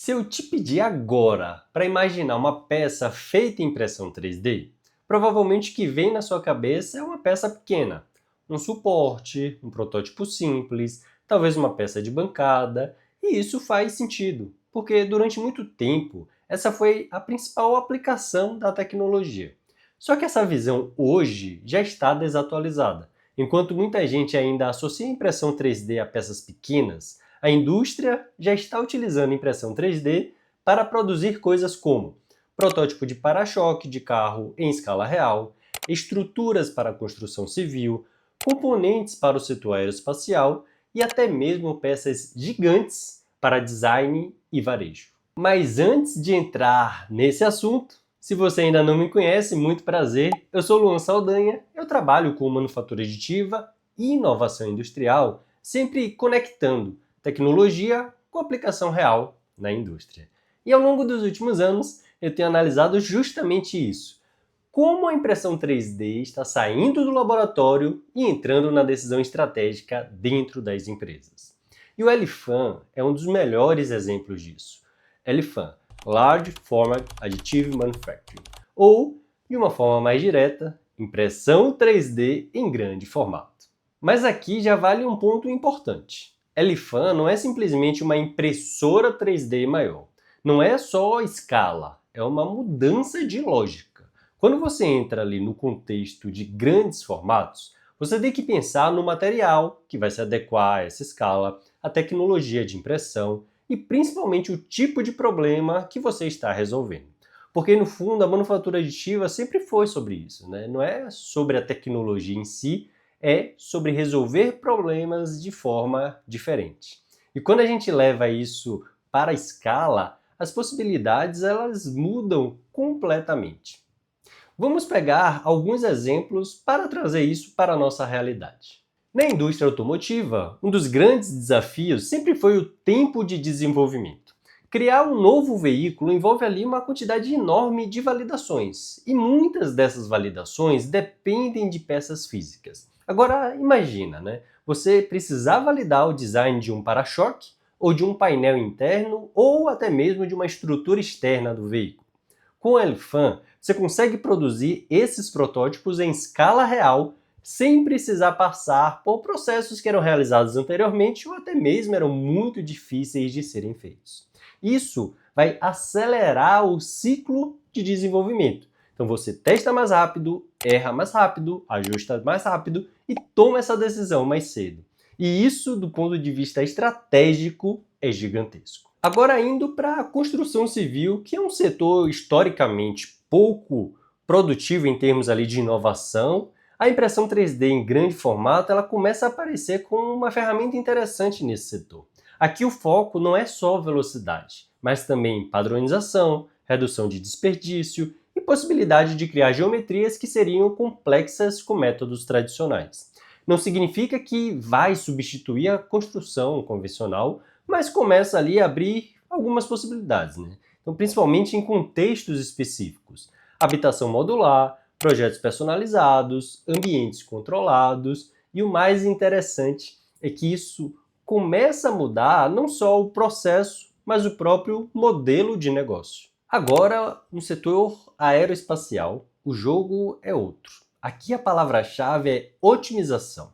Se eu te pedir agora para imaginar uma peça feita em impressão 3D, provavelmente o que vem na sua cabeça é uma peça pequena. Um suporte, um protótipo simples, talvez uma peça de bancada. E isso faz sentido, porque durante muito tempo essa foi a principal aplicação da tecnologia. Só que essa visão hoje já está desatualizada. Enquanto muita gente ainda associa a impressão 3D a peças pequenas, a indústria já está utilizando impressão 3D para produzir coisas como protótipo de para-choque de carro em escala real, estruturas para a construção civil, componentes para o setor aeroespacial e até mesmo peças gigantes para design e varejo. Mas antes de entrar nesse assunto, se você ainda não me conhece, muito prazer, eu sou Luan Saldanha, eu trabalho com manufatura aditiva e inovação industrial, sempre conectando tecnologia com aplicação real na indústria. E ao longo dos últimos anos, eu tenho analisado justamente isso. Como a impressão 3D está saindo do laboratório e entrando na decisão estratégica dentro das empresas. E o LFAM é um dos melhores exemplos disso. LFAM, Large Format Additive Manufacturing, ou, de uma forma mais direta, impressão 3D em grande formato. Mas aqui já vale um ponto importante. LFAM não é simplesmente uma impressora 3D maior. Não é só escala, é uma mudança de lógica. Quando você entra ali no contexto de grandes formatos, você tem que pensar no material que vai se adequar a essa escala, a tecnologia de impressão e principalmente o tipo de problema que você está resolvendo. Porque no fundo a manufatura aditiva sempre foi sobre isso, né? Não é sobre a tecnologia em si, é sobre resolver problemas de forma diferente. E quando a gente leva isso para a escala, as possibilidades elas mudam completamente. Vamos pegar alguns exemplos para trazer isso para a nossa realidade. Na indústria automotiva, um dos grandes desafios sempre foi o tempo de desenvolvimento. Criar um novo veículo envolve ali uma quantidade enorme de validações, e muitas dessas validações dependem de peças físicas. Agora imagina, né? Você precisar validar o design de um para-choque, ou de um painel interno, ou até mesmo de uma estrutura externa do veículo. Com o LFAM, você consegue produzir esses protótipos em escala real, sem precisar passar por processos que eram realizados anteriormente ou até mesmo eram muito difíceis de serem feitos. Isso vai acelerar o ciclo de desenvolvimento. Então você testa mais rápido, erra mais rápido, ajusta mais rápido e toma essa decisão mais cedo. E isso, do ponto de vista estratégico, é gigantesco. Agora indo para a construção civil, que é um setor historicamente pouco produtivo em termos ali de inovação, a impressão 3D em grande formato ela começa a aparecer como uma ferramenta interessante nesse setor. Aqui o foco não é só velocidade, mas também padronização, redução de desperdício e possibilidade de criar geometrias que seriam complexas com métodos tradicionais. Não significa que vai substituir a construção convencional, mas começa ali a abrir algumas possibilidades, né? Então, principalmente em contextos específicos. Habitação modular, projetos personalizados, ambientes controlados e o mais interessante é que isso começa a mudar não só o processo, mas o próprio modelo de negócio. Agora, no setor aeroespacial, o jogo é outro. Aqui a palavra-chave é otimização.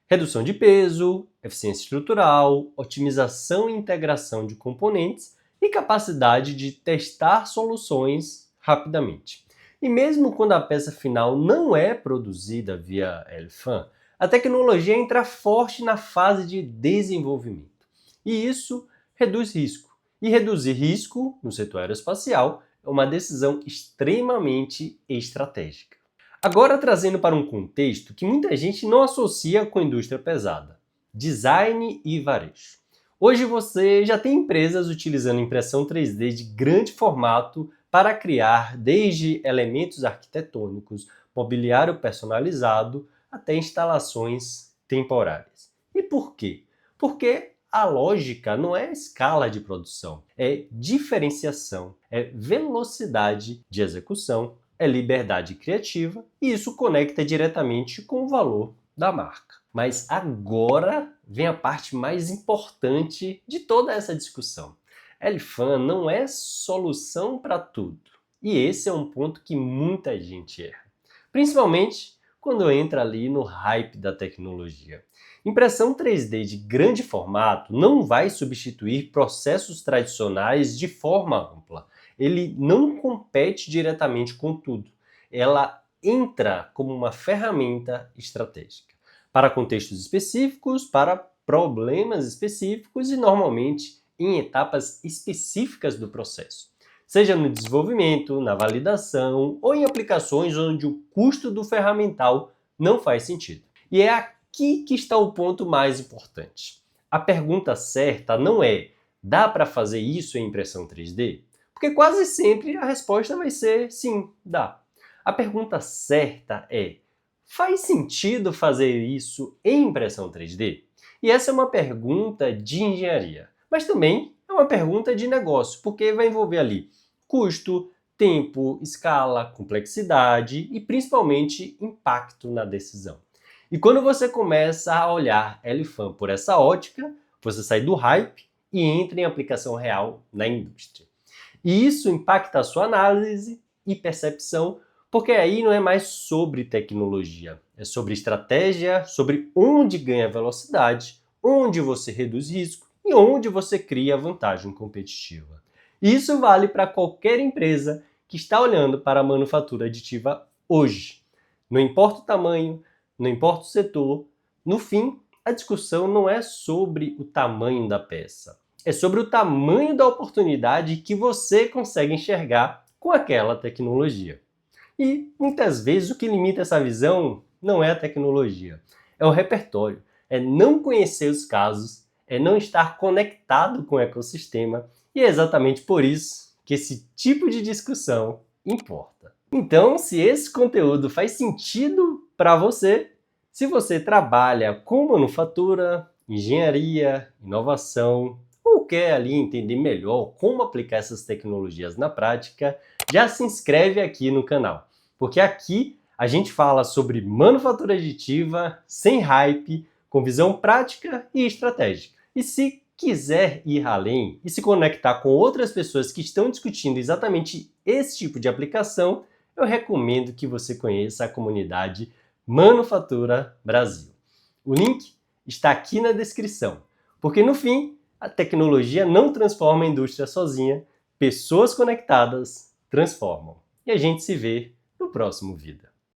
Redução de peso, eficiência estrutural, otimização e integração de componentes e capacidade de testar soluções rapidamente. E mesmo quando a peça final não é produzida via LFAM, a tecnologia entra forte na fase de desenvolvimento. E isso reduz risco. E reduzir risco no setor aeroespacial é uma decisão extremamente estratégica. Agora trazendo para um contexto que muita gente não associa com a indústria pesada: design e varejo. Hoje você já tem empresas utilizando impressão 3D de grande formato para criar desde elementos arquitetônicos, mobiliário personalizado, até instalações temporárias. E por quê? Porque a lógica não é escala de produção, é diferenciação, é velocidade de execução, é liberdade criativa e isso conecta diretamente com o valor da marca. Mas agora vem a parte mais importante de toda essa discussão. Elifan não é solução para tudo. E esse é um ponto que muita gente erra. Principalmente quando entra ali no hype da tecnologia. Impressão 3D de grande formato não vai substituir processos tradicionais de forma ampla. Ele não compete diretamente com tudo. Ela entra como uma ferramenta estratégica para contextos específicos, para problemas específicos e normalmente em etapas específicas do processo, seja no desenvolvimento, na validação ou em aplicações onde o custo do ferramental não faz sentido. E é aqui que está o ponto mais importante. A pergunta certa não é: dá para fazer isso em impressão 3D? Porque quase sempre a resposta vai ser sim, dá. A pergunta certa é: faz sentido fazer isso em impressão 3D? E essa é uma pergunta de engenharia, mas também é uma pergunta de negócio, porque vai envolver ali custo, tempo, escala, complexidade e principalmente impacto na decisão. E quando você começa a olhar Elifan por essa ótica, você sai do hype e entra em aplicação real na indústria. E isso impacta a sua análise e percepção, porque aí não é mais sobre tecnologia, é sobre estratégia, sobre onde ganha velocidade, onde você reduz risco e onde você cria vantagem competitiva. Isso vale para qualquer empresa que está olhando para a manufatura aditiva hoje. Não importa o tamanho, não importa o setor, no fim, a discussão não é sobre o tamanho da peça, é sobre o tamanho da oportunidade que você consegue enxergar com aquela tecnologia. E muitas vezes o que limita essa visão não é a tecnologia, é o repertório, é não conhecer os casos, é não estar conectado com o ecossistema, e é exatamente por isso que esse tipo de discussão importa. Então, se esse conteúdo faz sentido para você, se você trabalha com manufatura, engenharia, inovação, ou quer ali entender melhor como aplicar essas tecnologias na prática, já se inscreve aqui no canal, porque aqui a gente fala sobre manufatura aditiva, sem hype, com visão prática e estratégica. E se quiser ir além e se conectar com outras pessoas que estão discutindo exatamente esse tipo de aplicação, eu recomendo que você conheça a comunidade Manufatura Brasil. O link está aqui na descrição, porque no fim, a tecnologia não transforma a indústria sozinha, pessoas conectadas transformam. E a gente se vê no próximo vídeo.